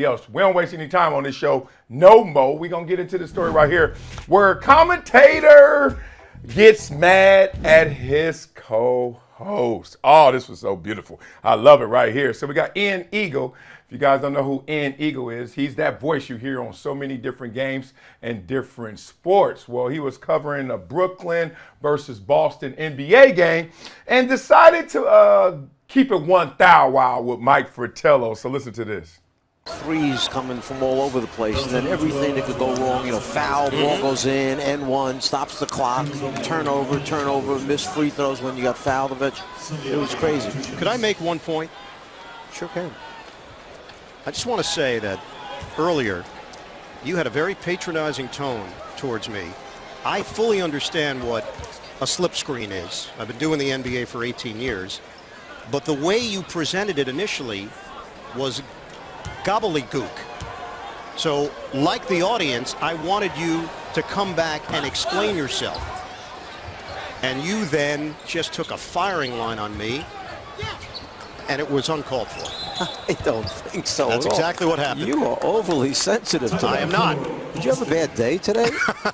else. We don't waste any time on this show no more. We're going to get into the story right here where a commentator gets mad at his co-host. Oh, this was so beautiful. I love it right here. So we got Ian Eagle. If you guys don't know who Ian Eagle is, he's that voice you hear on so many different games and different sports. Well, he was covering a Brooklyn versus Boston NBA game and decided to keep it 1,000 with Mike Fratello. So listen to this. Threes coming from all over the place, and then everything that could go wrong, foul, ball goes in, N1, stops the clock, turnover, missed free throws when you got fouled of it. It was crazy. Could I make one point? Sure can. I just want to say that earlier, you had a very patronizing tone towards me. I fully understand what a slip screen is. I've been doing the NBA for 18 years, but the way you presented it initially was gobbledygook. So, like the audience, I wanted you to come back and explain yourself. And you then just took a firing line on me, and it was uncalled for. I don't think so. That's exactly what happened. You are overly sensitive today. I am not. Did you have a bad day today?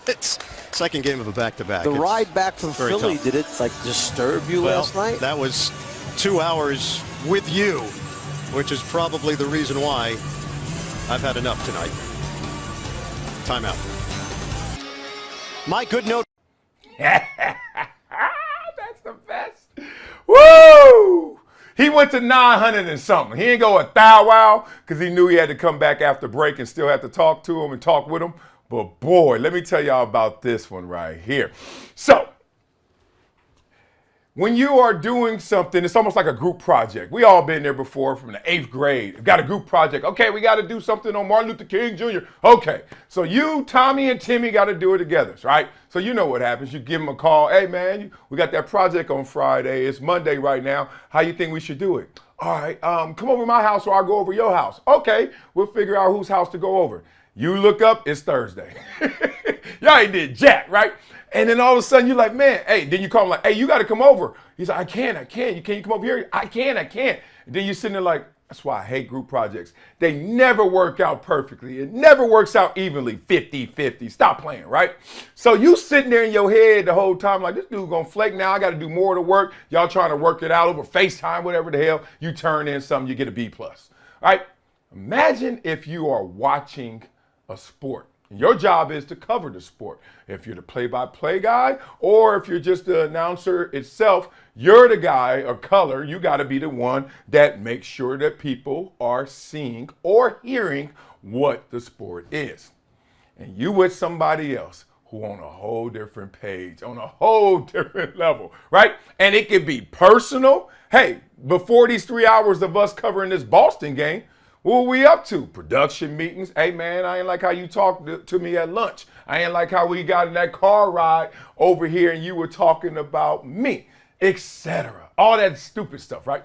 It's second game of a back-to-back. The ride back from very Philly, tough. did it disturb you last night? That was 2 hours with you, which is probably the reason why I've had enough tonight. Timeout. My good note. That's the best. Woo! He went to 900 and something. He didn't go 1,000 because he knew he had to come back after break and still have to talk to him and talk with him. But boy, let me tell y'all about this one right here. So, when you are doing something, it's almost like a group project. We all been there before from the 8th grade. We've got a group project. Okay, we got to do something on Martin Luther King Jr. Okay, so you, Tommy, and Timmy got to do it together, right? So you know what happens. You give them a call. Hey, man, we got that project on Friday. It's Monday right now. How you think we should do it? All right, come over to my house or I'll go over your house. Okay, we'll figure out whose house to go over. You look up, it's Thursday. Y'all ain't did jack, right? And then all of a sudden you're like, man, hey, then you call him like, hey, you got to come over. He's like, I can't. Can you come over here? I can't. And then you're sitting there like, that's why I hate group projects. They never work out perfectly. It never works out evenly, 50-50. Stop playing, right? So you sitting there in your head the whole time like, this dude gonna flake now. I got to do more of the work. Y'all trying to work it out over FaceTime, whatever the hell. You turn in something, you get a B+. All right? Imagine if you are watching a sport. Your job is to cover the sport. If you're the play-by-play guy or if you're just the announcer itself, you're the guy or color. You got to be the one that makes sure that people are seeing or hearing what the sport is. And you with somebody else who on a whole different page, on a whole different level, right? And it could be personal. Hey, before these 3 hours of us covering this Boston game, what were we up to? Production meetings. Hey, man, I ain't like how you talked to me at lunch. I ain't like how we got in that car ride over here and you were talking about me, etc. All that stupid stuff, right?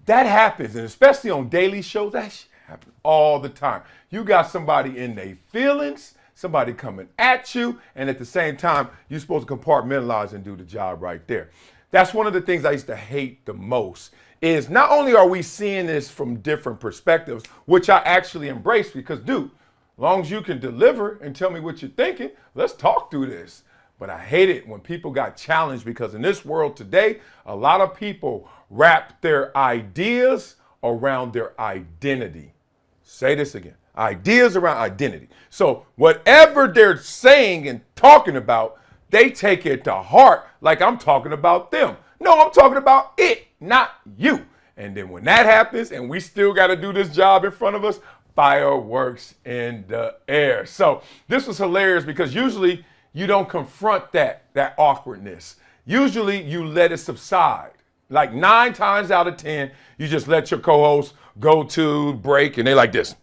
That happens, and especially on daily shows, that shit happens all the time. You got somebody in their feelings, somebody coming at you, and at the same time, you're supposed to compartmentalize and do the job right there. That's one of the things I used to hate the most is not only are we seeing this from different perspectives, which I actually embrace because, dude, as long as you can deliver and tell me what you're thinking, let's talk through this. But I hate it when people got challenged because in this world today, a lot of people wrap their ideas around their identity. Say this again. Ideas around identity. So whatever they're saying and talking about, they take it to heart like I'm talking about them. No, I'm talking about it, not you. And then when that happens and we still got to do this job in front of us, fireworks in the air. So this was hilarious because usually you don't confront that awkwardness. Usually you let it subside. Like 9 times out of 10, you just let your co-host go to break and they like this.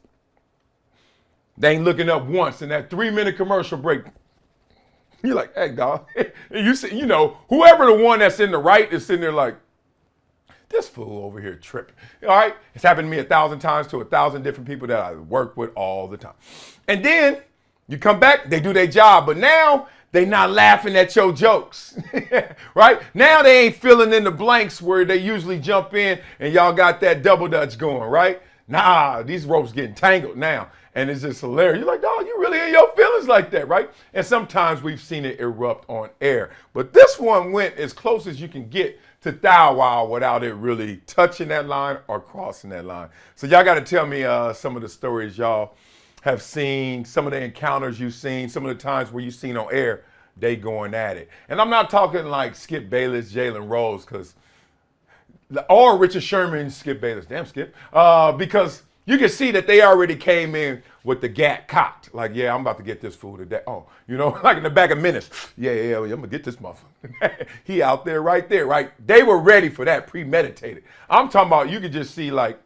They ain't looking up once in that 3-minute commercial break. You're like, hey, dog. You see, whoever the one that's in the right is sitting there like, this fool over here tripping. All right? It's happened to me 1,000 times to 1,000 different people that I work with all the time. And then you come back, they do their job, but now they not laughing at your jokes, right? Now they ain't filling in the blanks where they usually jump in and y'all got that double dutch going, right? Nah, these ropes getting tangled now. And it's just hilarious. You're like, dog, you really in your feelings like that, right? And sometimes we've seen it erupt on air. But this one went as close as you can get to Thou Wow without it really touching that line or crossing that line. So y'all got to tell me some of the stories y'all have seen, some of the encounters you've seen, some of the times where you've seen on air, they going at it. And I'm not talking like Skip Bayless, Jalen Rose, or Richard Sherman, Skip Bayless, damn Skip, because you can see that they already came in with the gat cocked. Like, yeah, I'm about to get this fool today. Oh, like in the back of minutes. Yeah, I'm going to get this motherfucker. He out there right there, right? They were ready for that, premeditated. I'm talking about you could just see like,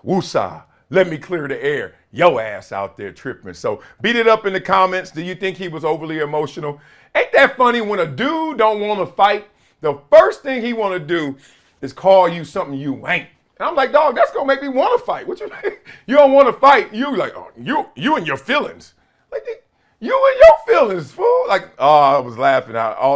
woosah, let me clear the air. Yo ass out there tripping. So beat it up in the comments. Do you think he was overly emotional? Ain't that funny when a dude don't want to fight? The first thing he want to do is call you something you ain't. And I'm like, dog, that's going to make me want to fight. What you mean? You don't want to fight. You like, oh, you and your feelings. Like, you and your feelings, fool. Like, oh, I was laughing out all